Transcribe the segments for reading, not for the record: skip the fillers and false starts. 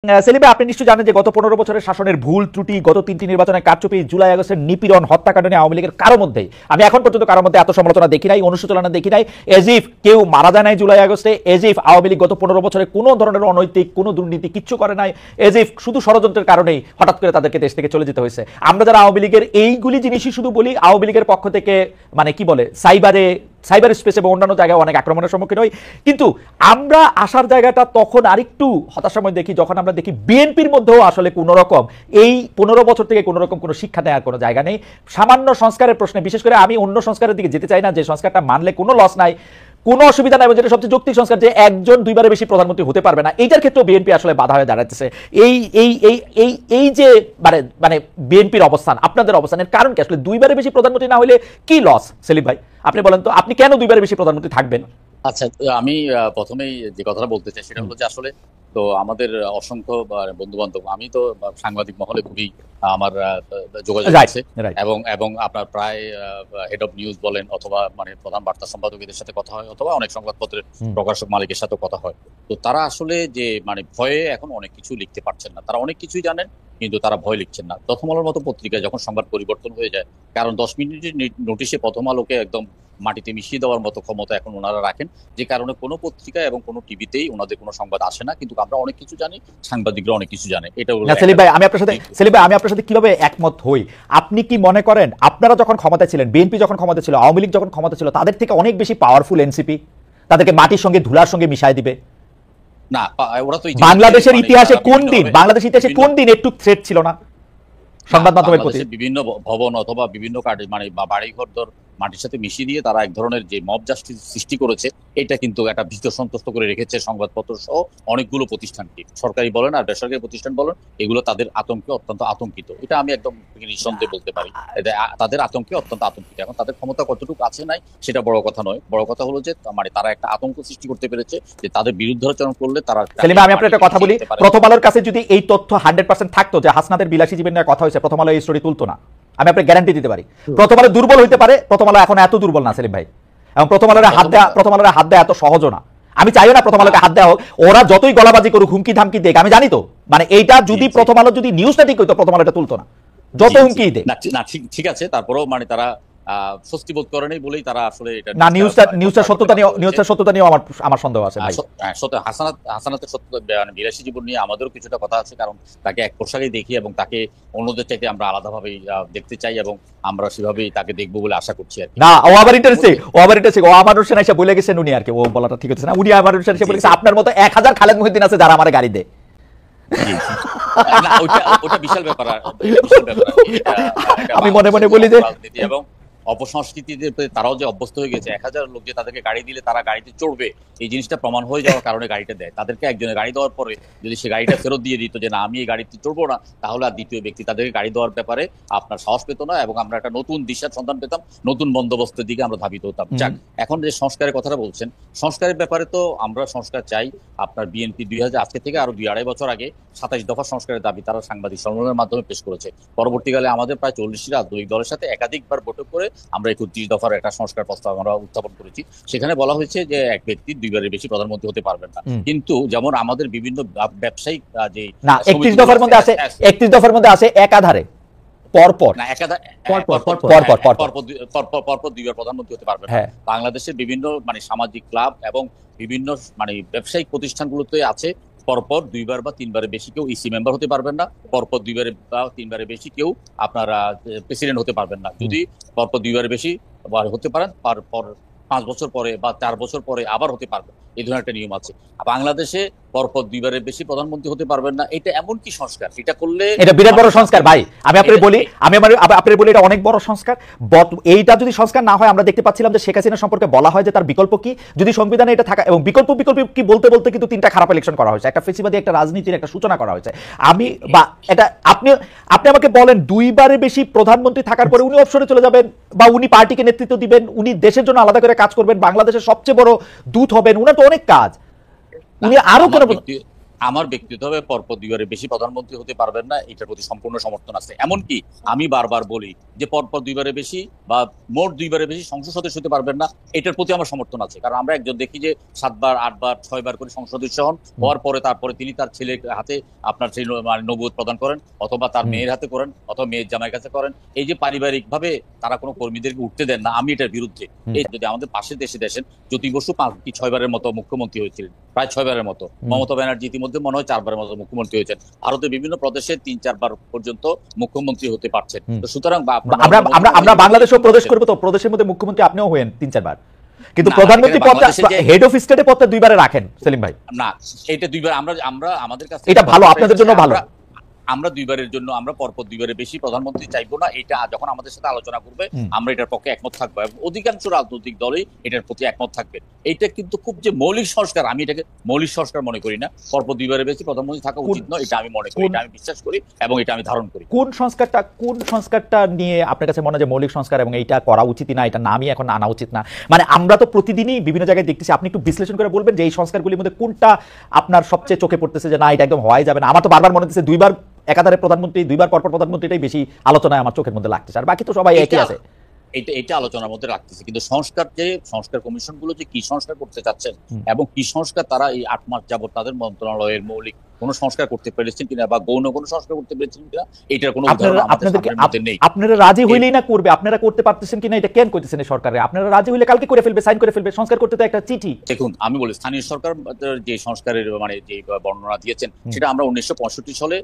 সেলিম ভাই, আপনি নিশ্চয়ই জানেন যে গত 15 বছরের শাসনের ভুল ত্রুটি, গত 3টি নির্বাচনের কারচুপি, জুলাই আগস্টের নিপীড়ন, হত্যাকাণ্ড নিয়ে আওয়ামী লীগের কারো মধ্যেই আমি এখন পর্যন্ত কারোর মধ্যে এত সমালোচনা দেখি নাই, অনুশোচনা দেখি নাই। এজিফ কেউ মারা যায় নাই জুলাই আগস্টে, এজিফ আওয়ামী লীগ গত 15 বছরে কোনো ধরনের অনৈতিক কোনো দুর্নীতি কিচ্ছু করে নাই, এজিফ শুধু ষড়যন্ত্রের কারণেই হঠাৎ করে তাদেরকে দেশ থেকে চলে যেতে হয়েছে। আমরা যারা আওয়ামী লীগের এইগুলি জিনিসই শুধু বলি, আওয়ামী লীগের পক্ষ থেকে মানে কি বলে সাইবার স্পেস এবং অন্যান্য জায়গায় অনেক আক্রমণের সম্মুখীন হই, কিন্তু আমরা আসার জায়গাটা তখন আরেকটু হতাশাময় দেখি যখন আমরা দেখি বিএনপির মধ্যেও আসলে কোনো রকম এই 15 বছর থেকে কোনো রকম কোনো শিক্ষা দেওয়ার কোনো জায়গা নেই। সামান্য সংস্কারের প্রশ্নে, বিশেষ করে আমি অন্য সংস্কারের দিকে যেতে চাই না, যে সংস্কারটা মানলে কোনো লস নাই, কোনো অসুবিধা নাই, যেটা সবচেয়ে যৌক্তিক সংস্কার, যে একজন দুইবারের বেশি প্রধানমন্ত্রী হতে পারবে না, এইটার ক্ষেত্রে বিএনপি আসলে বাধা হয়ে দাঁড়াতেছে। এই এই এই এই এই যে মানে বিএনপির অবস্থান, আপনাদের অবস্থানের কারণ কি? আসলে দুইবারের বেশি প্রধানমন্ত্রী না হলে কি লস? সেলিম ভাই, আপনি বলেন তো, আপনি কেন দুইবারের বেশি প্রধানমন্ত্রী থাকবেন? আচ্ছা, আমি প্রথমেই যে কথাটা বলতে চাই সেটা হলো যে আসলে তো আমাদের অসংখ্য বন্ধু বান্ধব, আমি তো সাংবাদিক মহলে খুবই আমার যোগাযোগ আছে, এবং এবং আপনার প্রায় হেড অফ নিউজ বলেন অথবা মানে প্রধান বার্তা সম্পাদকদের সাথে কথা হয়, অথবা অনেক সংবাদপত্রের প্রকাশক মালিকের সাথে কথা হয়। তো তারা আসলে যে মানে ভয়ে এখন অনেক কিছু লিখতে পারছেন না, তারা অনেক কিছুই জানেন কিন্তু তারা ভয় লিখছেন না। প্রথম আলোর মতো পত্রিকায় যখন সংবাদ পরিবর্তন হয়ে যায়, কারণ 10 মিনিটের নোটিশে প্রথম আলোকে একদম মাটিতে মিশিয়ে দেওয়ার মতো ক্ষমতা এখন ওনারা রাখেন, যে কারণে কোনো পত্রিকা এবং কোনো টিভিতেই ওনাদের কোনো সংবাদ আসে না, কিন্তু আমরা অনেক কিছু জানি, সাংবাদিকরা অনেক কিছু জানে। এটা সেলিম ভাই, আমি আপনার সাথে কিভাবে একমত হই। আপনি কি মনে করেন আপনারা যখন ক্ষমতায় ছিলেন, বিএনপি যখন ক্ষমতা ছিল, আওয়ামী লীগ যখন ক্ষমতা ছিল, তাদের থেকে অনেক বেশি পাওয়ারফুল এনসিপি তাদেরকে মাটির সঙ্গে ধুলার সঙ্গে মিশায় দিবে? না, ওরা তো বাংলাদেশের ইতিহাসে কোন দিন একটু থ্রেট ছিল না সংবাদ মাধ্যমের প্রতি? বিভিন্ন ভবন অথবা বিভিন্ন মানে বাড়িঘর মাটির সাথে মিশিয়ে দিয়ে তারা এক ধরনের যে মব জাস্টিস সৃষ্টি করেছে, এটা কিন্তু একটা ভীত সন্ত্রস্ত করে রেখেছে সংবাদপত্র সহ অনেকগুলো প্রতিষ্ঠানকে, সরকারি বলেন আর বেসরকারি প্রতিষ্ঠান বলেন, এগুলো তাদের আতঙ্কে অত্যন্ত আতঙ্কিত। এটা আমি একদম নিঃসন্দেহে বলতে পারি, তাদের আতঙ্কে অত্যন্ত আতঙ্কিত। এখন তাদের ক্ষমতা কতটুকু আছে নাই সেটা বড় কথা নয়, বড় কথা হলো যে মানে তারা একটা আতঙ্ক সৃষ্টি করতে পেরেছে যে তাদের বিরুদ্ধাচরণ করলে তারা। আমি আপনার একটা কথা বলি, প্রথম আলোর কাছে যদি এই তথ্য 100% থাকতো যে হাসনাদের বিলাসী জীবন নিয়ে কথা হয়েছে, প্রথম আলো এই স্টোরি তুলতো না। আমি আপনাকে গ্যারান্টি দিতে পারি। প্রথম আলো দুর্বল হইতে পারে, প্রথম আলো এখন এত দুর্বল না সেলিম ভাই, এবং প্রথম আলোর হাত দেওয়া এত সহজও না। আমি চাইও না প্রথম আলোকে হাত দেওয়া হোক, ওরা যতই গলাবাজি করুক, হুমকি ধামকি দেখ, আমি জানি তো মানে এইটা যদি প্রথম আলো যদি নিউজটা ঠিক হইতো, প্রথম আলোটা তুলতো না, যত হুমকি দেখ না। ঠিক আছে, তারপরেও মানে তারা স্বস্তি বোধ করেনি বলেই তারা আসলে এটা না, নিউজটা সত্যতা নিয়ে আমার সন্দেহ আছে ভাই। হাসানাতের মানে বিলাসী জীবন নিয়ে আমাদেরও কিছুটা কথা আছে, কারণ তাকে এক পোশাকেই দেখি এবং তাকে অন্যদের চাইতে আমরা আলাদাভাবেই দেখতে চাই, এবং আমরা সেভাবেই তাকে দেখবো বলে আশা করছি আর কি। না, ও আবার ইন্টারেস্টিং, ও আমার হোসেন এসে বলে গেছেন উনি আর কি, ও বলাটা ঠিক হচ্ছে না, উনি আমার হোসেন এসে বলে গেছে আপনার মতো 1000 খালেদ মহিউদ্দিন আছে যারা আমার গাড়ি দেয়। ওটা বিশাল ব্যাপার। আমি মনে মনে বলি যে এবং অপসংস্কৃতিতে তারাও যে অভ্যস্ত হয়ে গেছে, 1000 লোক যে তাদেরকে গাড়ি দিলে তারা গাড়িতে চড়বে, এই জিনিসটা প্রমাণ হয়ে যাওয়ার কারণে গাড়িটা দেয়। তাদেরকে একজনের গাড়ি দেওয়ার পরে যদি সে গাড়িটা ফেরত দিয়ে দিত যে না আমি এই গাড়িতে চড়বো না, তাহলে আর দ্বিতীয় ব্যক্তি তাদেরকে গাড়ি দেওয়ার ব্যাপারে আপনার সাহস পেত না, এবং আমরা একটা নতুন দিশার সন্ধান পেতাম, নতুন বন্দোবস্তের দিকে আমরা ধাবিত হতাম। যাক, এখন যে সংস্কারের কথাটা বলছেন, সংস্কারের ব্যাপারে তো আমরা সংস্কার চাই। আপনার বিএনপি আজকে থেকে আরো 2-2.5 বছর আগে 27 দফা সংস্কারের দাবি তারা সাংবাদিক সম্মেলনের মাধ্যমে পেশ করেছে। পরবর্তীকালে আমাদের প্রায় 40টি রাজনৈতিক দলের সাথে একাধিকবার বৈঠক করে আমরা 31 দফার একটা সংস্কার প্রস্তাব আমরা উত্থাপন করেছি। সেখানে বলা হয়েছে যে এক ব্যক্তি 2বারের বেশি প্রধানমন্ত্রী হতে পারবেন না, কিন্তু যেমন আমাদের বিভিন্ন ব্যবসায়িক যে 31 দফার মধ্যে আছে একাধারে পরপর দুইবার প্রধানমন্ত্রী হতে পারবেন। বাংলাদেশের বিভিন্ন মানে সামাজিক ক্লাব এবং বিভিন্ন মানে ব্যবসায়িক প্রতিষ্ঠানগুলোতে আছে পরপর 2বার বা 3বারের বেশি কেউ ইসি মেম্বার হতে পারবেন না, পরপর 2বারের বা 3বারের বেশি কেউ আপনারা প্রেসিডেন্ট হতে পারবেন না। যদি পরপর 2বারের বেশি হতে পারেন, পর 5 বছর পরে বা 4 বছর পরে আবার হতে পারবেন, এই ধরনের একটা নিয়ম আছে। বাংলাদেশে পরপর 2বারের বেশি প্রধানমন্ত্রী হতে পারবেন না, এটা এমন কি সংস্কার? এটা করলে এটা বিরাট বড় সংস্কার ভাই। আমি আপনাকে বলি এটা অনেক বড় সংস্কার। এইটা যদি সংস্কার না হয়, আমরা দেখতে পাচ্ছিলাম যে শেখ হাসিনা সম্পর্কে বলা হয় যে তার বিকল্প কি, যদি সংবিধানে এটা থাকা, এবং বিকল্প কি বলতে বলতে কিন্তু 3টা খারাপ ইলেকশন করা হয়েছে, একটা ফেসিবাদী একটা রাজনীতির একটা সূচনা করা হয়েছে। এটা আপনি আমাকে বলেন 2বারের বেশি প্রধানমন্ত্রী থাকার পরে উনি অবসরে চলে যাবেন, বা উনি পার্টিকে নেতৃত্ব দিবেন, উনি দেশের জন্য আলাদা করে কাজ করবেন, বাংলাদেশের সবচেয়ে বড় দূত হবেন, উনার তো অনেক কাজ, উনি আরো আমার ব্যক্তিগতভাবে পরপর 2বারের বেশি প্রধানমন্ত্রী হতে পারবেন না, এটার প্রতি সম্পূর্ণ সমর্থন আছে। এমনকি আমি বারবার বলি যে পরপর 2বারের বেশি বা মোট 2বারের বেশি সংসদ সদস্য হতে পারবেন না, এটার প্রতি আমার সমর্থন আছে। কারণ আমরা একজন দেখি যে 7বার 8বার 6বার করে সংসদ সদস্য হন, হওয়ার পরে তারপরে তিনি তার ছেলের হাতে আপনার সেই নবুয়ত প্রদান করেন, অথবা তার মেয়ের হাতে করেন, অথবা মেয়ের জামাইয়ের কাছে করেন। এই যে পারিবারিক ভাবে তারা কোনো কর্মীদেরকে উঠতে দেন না, আমি এটার বিরুদ্ধে। এই যদি আমাদের পাশের দেশে দেখেন, জ্যোতি বসু 5 কি 6বারের মতো মুখ্যমন্ত্রী হয়েছিলেন, প্রায় 6বারের মতো। মমতা ব্যানার্জি ইতিমধ্যে মনে হয় 4বারের মতো মুখ্যমন্ত্রী হয়েছেন। ভারতের বিভিন্ন প্রদেশে 3-4বার পর্যন্ত মুখ্যমন্ত্রী হতে পারছেন। তো সুতরাং আমরা বাংলাদেশেও প্রদেশ করবো, তো প্রদেশের মধ্যে মুখ্যমন্ত্রী আপনিও হয়েন 3-4বার, কিন্তু প্রধানমন্ত্রী পদটা হেড অফ স্টেটে পদটা 2বারে রাখেন সেলিম ভাই। না, এটা 2বার আমরা আমাদের কাছে এটা ভালো, আপনাদের জন্য ভালো। আমরা 2বারের জন্য আমরা পরপর 2বারের বেশি প্রধানমন্ত্রী চাইবো না। এটা যখন আমাদের সাথে আলোচনা করবে আমরা এটার পক্ষে একমত থাকবো, এবং অধিকাংশ রাজনৈতিক দলই এটার প্রতি একমত থাকবে। এটা কিন্তু খুব যে মৌলিক সংস্কার, আমি এটাকে মৌলিক সংস্কার মনে করি না। পরপর 2বারের বেশি প্রধানমন্ত্রী থাকা উচিত নয়, এটা আমি মনে করি, এটা আমি বিশ্বাস করি, এবং এটা আমি ধারণ করি। কোন সংস্কারটা নিয়ে আপনার কাছে মনে হয় যে মৌলিক সংস্কার এবং এটা করা উচিত না, এটা নামই এখন আনা উচিত না? মানে আমরা তো প্রতিদিনই বিভিন্ন জায়গায় দেখতেছি, আপনি একটু বিশ্লেষণ করে বলবেন যে এই সংস্কারগুলির মধ্যে কোনটা আপনার সবচেয়ে চোখে পড়তেছে যে না এটা একদম হওয়াই যাবে না? আমার তো বারবার মনে হচ্ছে 2বার একাধারে প্রধানমন্ত্রী, 2বার পরপর প্রধানমন্ত্রী, এটাই বেশি আলোচনায় আমার চোখের মধ্যে লাগতেছে, আর বাকি তো সবাই একই আছে। এটা আলোচনার মধ্যে রাখতেছে, কিন্তু সংস্কার কমিশন গুলো যে কি সংস্কার করতে চাচ্ছেন এবং কি সংস্কার তারা এই 8 মাস যাবত তাদের মন্ত্রণালয়ের মৌলিক কোন সংস্কার করতে পেরেছেন কিনা বা গৌণ কোন সংস্কার করতে পেরেছেন কিনা, এটার কোনো উদাহরণ আমাদের মধ্যে নেই। আপনারা রাজি হইলেই না করবে, আপনারা করতে পারতেছেন কিনা এটা কেন কইতেছেন এই সরকারে? আপনারা রাজি হইলে কালকে করে ফেলবে, সাইন করে ফেলবে। সংস্কার করতে তো একটা চিঠি। দেখুন, আমি বলি স্থানীয় সরকার যে সংস্কারের মানে যে বর্ণনা দিয়েছেন সেটা আমরা 1965 সালে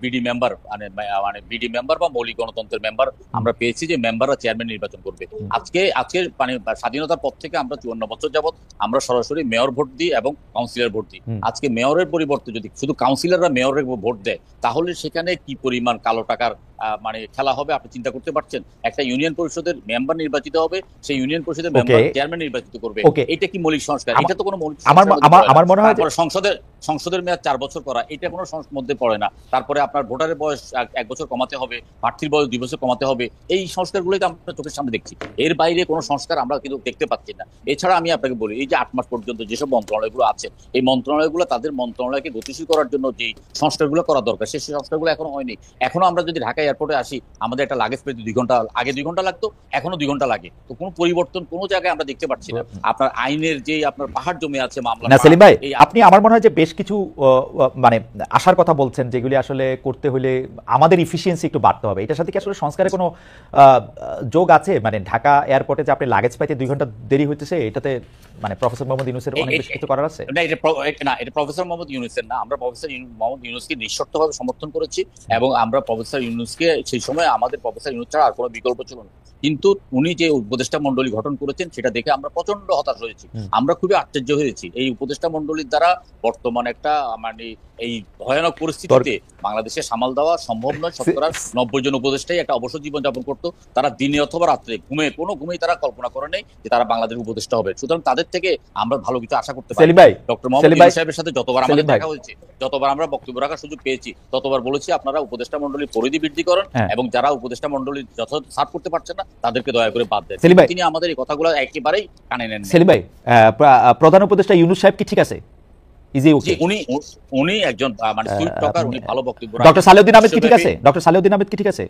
বিডি মেম্বার মানে বিডি মেম্বার বা মৌলিক গণতন্ত্রের মেম্বার আমরা পেয়েছি, যে মেম্বাররা চেয়ারম্যান নির্বাচন করবে। আজকে মানে স্বাধীনতার পর থেকে আমরা 54 বছর যাবত আমরা সরাসরি মেয়র ভোট দিই এবং কাউন্সিলর ভোট দিই। আজকে মেয়রের পরিবর্তে যদি শুধু কাউন্সিলররা মেয়রের ভোট দেয়, তাহলে সেখানে কি পরিমাণ কালো টাকার মানে খেলা হবে আপনি চিন্তা করতে পারছেন? একটা ইউনিয়ন পরিষদের মেম্বার নির্বাচিত হবে, সেই ইউনিয়ন পরিষদের মেম্বার চেয়ারম্যান নির্বাচিত করবে। এটা কি মৌলিক সংস্কার? এটা তো কোনো মৌলিক আমার মনে হয় সংসদের মেয়াদ 4 বছর করা, এটা কোনো মধ্যে পড়ে না। তারপরে আপনার ভোটারের বয়স 1 বছর কমাতে হবে, প্রার্থীর বয়স 2 বছর কমাতে হবে। এই সংস্কারগুলোই তো আমরা চোখের সামনে দেখছি, এর বাইরে কোনো সংস্কার আমরা কিন্তু দেখতে পাচ্ছি না। এছাড়া আমি আপনাকে বলি, এই যে 8 মাস পর্যন্ত যেসব মন্ত্রণালয়গুলো আছে, এই মন্ত্রণালয়গুলো তাদের মন্ত্রণালয়কে গতিশীল করার জন্য যে সংস্কারগুলো করা দরকার, সেই সংস্কারগুলো এখনো হয়নি। এখনো আমরা যদি ঢাকা এয়ারপোর্টে আসি, আমাদের একটা লাগেজ পেতে 2 ঘন্টা, আগে 2 ঘন্টা লাগতো, এখনো 2 ঘন্টা লাগে। তো কোনো পরিবর্তন কোনো জায়গায় আমরা দেখতে পাচ্ছি না। আপনার আইনের যে আপনার পাহাড় জমে আছে মামলা। না সেলিম ভাই, আপনি আমার মনে হয় যে বেশ কিছু মানে আশার কথা বলছেন, যেগুলি আসলে করতে হলে আমাদের ইফিসিয়েন্সি একটু বাড়তে হবে। এটার সাথে কি আসলে সংস্কারে কোনো যোগ আছে? মানে ঢাকা এয়ারপোর্টে যে আপনি লাগেজ পাইতে 2 ঘন্টা দেরি হইতেছে, এটাতে মানে প্রফেসর মোহাম্মদ ইউনূসের অনেক বেশি কিছু করার আছে? না, এটা প্রফেসর মোহাম্মদ ইউনূসের না। আমরা প্রফেসর মোহাম্মদ ইউনূসকে নিঃশর্তভাবে সমর্থন করেছি, এবং আমরা প্রফেসর ইউনূসকে সেই সময় আমাদের প্রফেসর ইউনূস ছাড়া আর কোনো বিকল্প ছিল না। কিন্তু উনি যে উপদেষ্টা মন্ডলী গঠন করেছেন সেটা দেখে আমরা প্রচন্ড হতাশ হয়েছি, আমরা খুবই আশ্চর্য হয়েছি। এই উপদেষ্টা মন্ডলীর দ্বারা বর্তমানে একটা মানে এই ভয়ানক পরিস্থিতিতে বাংলাদেশে সামাল দেওয়া সম্ভব নয়। শতকরা 90 জন উপদেষ্টাই একটা অবসর জীবন যাপন করতো, তারা দিনে অথবা রাত্রে ঘুমেই তারা কল্পনা করে নেই যে তারা বাংলাদেশের উপদেষ্টা হবে। সুতরাং তাদের থেকে আমরা ভালো কিছু আশা করতে পারি। ডক্টর মোহাম্মদ ইউনূস সাহেবের সাথে যতবার আমাদের দেখা হয়েছে, যতবার আমরা বক্তব্য রাখার সুযোগ পেয়েছি, ততবার বলেছি আপনারা উপদেষ্টা মন্ডলীর পরিধি বৃদ্ধি করেন, এবং যারা উপদেষ্টা মন্ডলী যথাযথ সার্ভ করতে পারছেন না তাদেরকে দয়া করে বাদ দেন। তিনি আমাদের এই কথাগুলো একেবারেই কানে নেন। সেলিম ভাই, প্রধান উপদেষ্টা ইউনূস সাহেব কি ঠিক আছে? উনি একজন মানে সুইট টকার, উনি ভালো বক্তব্য। ডক্টর সালেউদ্দিন আহমেদ কি ঠিক আছে? ডক্টর সালেউদ্দিন আহমেদ কি ঠিক আছে?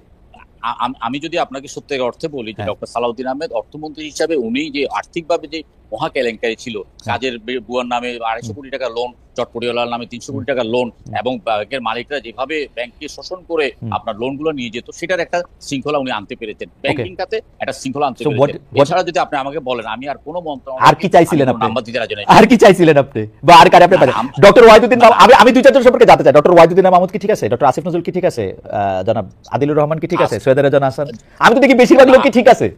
আমি যদি আপনাকে সত্যি অর্থে বলি যে ডক্টর সালাউদ্দিন আহমেদ অর্থমন্ত্রী হিসাবে উনি যে আর্থিকভাবে যে মহা কেলেঙ্কারি ছিল, কাজের বুয়ার নামে 250 কোটি টাকা লোন, চটপটিওয়ালার নামে 300 কোটি টাকা লোন, এবং ব্যাংকের মালিকরা যেভাবে ব্যাংককে শোষণ করে আপনার লোনগুলো নিয়ে যেত, সেটার একটা শৃঙ্খলা উনি আনতে পেরেছেন। ব্যাংকিং খাতে একটা শৃঙ্খলা আনতে পেরেছেন। এছাড়া যদি আপনি আমাকে বলেন, আমি আর কোনো মন্ত্রণালয় আর কি চাইছিলেন আপনি? নাম্বার দিতে রাজি নই। আর কি চাইছিলেন আপনি? বা আর কারে আপনি? ডক্টর ওয়াহিদুদ্দিন, আমি 2-4 জন সম্পর্কে জানতে চাই। ডক্টর ওয়াহিদুদ্দিন মাহমুদ কি ঠিক আছে? ডক্টর আসিফ নজরুল কি ঠিক আছে? জনাব আদিলুর রহমান কি ঠিক আছে? সৈয়দ রেজান হাসান, আমি তো দেখি বেশিরভাগ লোক কি ঠিক আছে।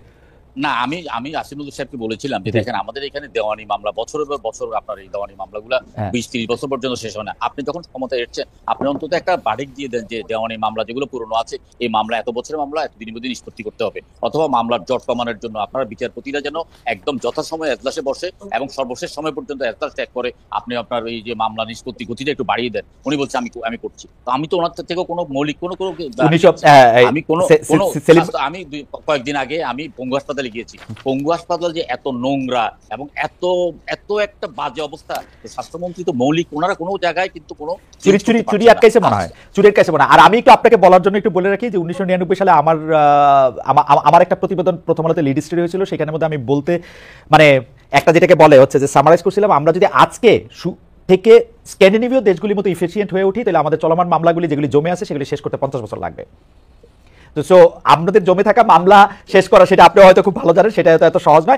না, আমি আসিফুল সাহেবকে বলেছিলাম যে দেখেন, আমাদের এখানে দেওয়ানি মামলা বছরের পর বছর, আপনার এই দেওয়ানি মামলাগুলো 20-30 বছর পর্যন্ত শেষ হয় না। আপনি যখন ক্ষমতায় এসেছেন, আপনি অন্তত একটা বাড়িক দিয়ে দেন যে দেওয়ানি মামলা যেগুলো পুরনো আছে, এই মামলা এত বছরের মামলা এত দিনের মধ্যে নিষ্পত্তি করতে হবে, অথবা মামলার জট কমানোর জন্য আপনারা বিচারপতিরা যেন একদম যথাসময়ে এজলাসে বসে এবং সর্বশেষ সময় পর্যন্ত এজলাস ত্যাগ করে আপনি আপনার এই যে মামলা নিষ্পত্তি গতিটা একটু বাড়িয়ে দেন। উনি বলছে আমি করছি। তো আমি তো ওনার থেকে কোনো মৌলিক কোনো আমি কয়েকদিন আগে আমি পঙ্গু হাসপাতালে হাসপাতালে গিয়েছি, পঙ্গু হাসপাতাল যে এত নোংরা এবং এত এত একটা বাজে অবস্থা, তো স্বাস্থ্যমন্ত্রী তো মৌলিক, ওনারা কোনো জায়গায় কিন্তু কোনো চুরি আটকাইছে মনে হয়, চুরি আটকাইছে মনে হয়। আর আমি একটু আপনাকে বলার জন্য একটু বলে রাখি যে 1999 সালে আমার একটা প্রতিবেদন প্রথম আলোতে লিড স্টোরি হয়েছিল, সেখানের মধ্যে আমি বলতে মানে একটা যেটাকে বলে হচ্ছে যে সামারাইজ করছিলাম, আমরা যদি আজকে থেকে স্ক্যান্ডিনেভীয় দেশগুলির মতো ইফিসিয়েন্ট হয়ে উঠি, তাহলে আমাদের চলমান মামলাগুলি যেগুলি জমে আছে সেগুলি শেষ করতে 50 বছর লাগবে। তো সো আপনাদের জমে থাকা মামলা শেষ করা, সেটা আপনি হয়তো খুব ভালো জানেন, সেটা এত সহজ নয়।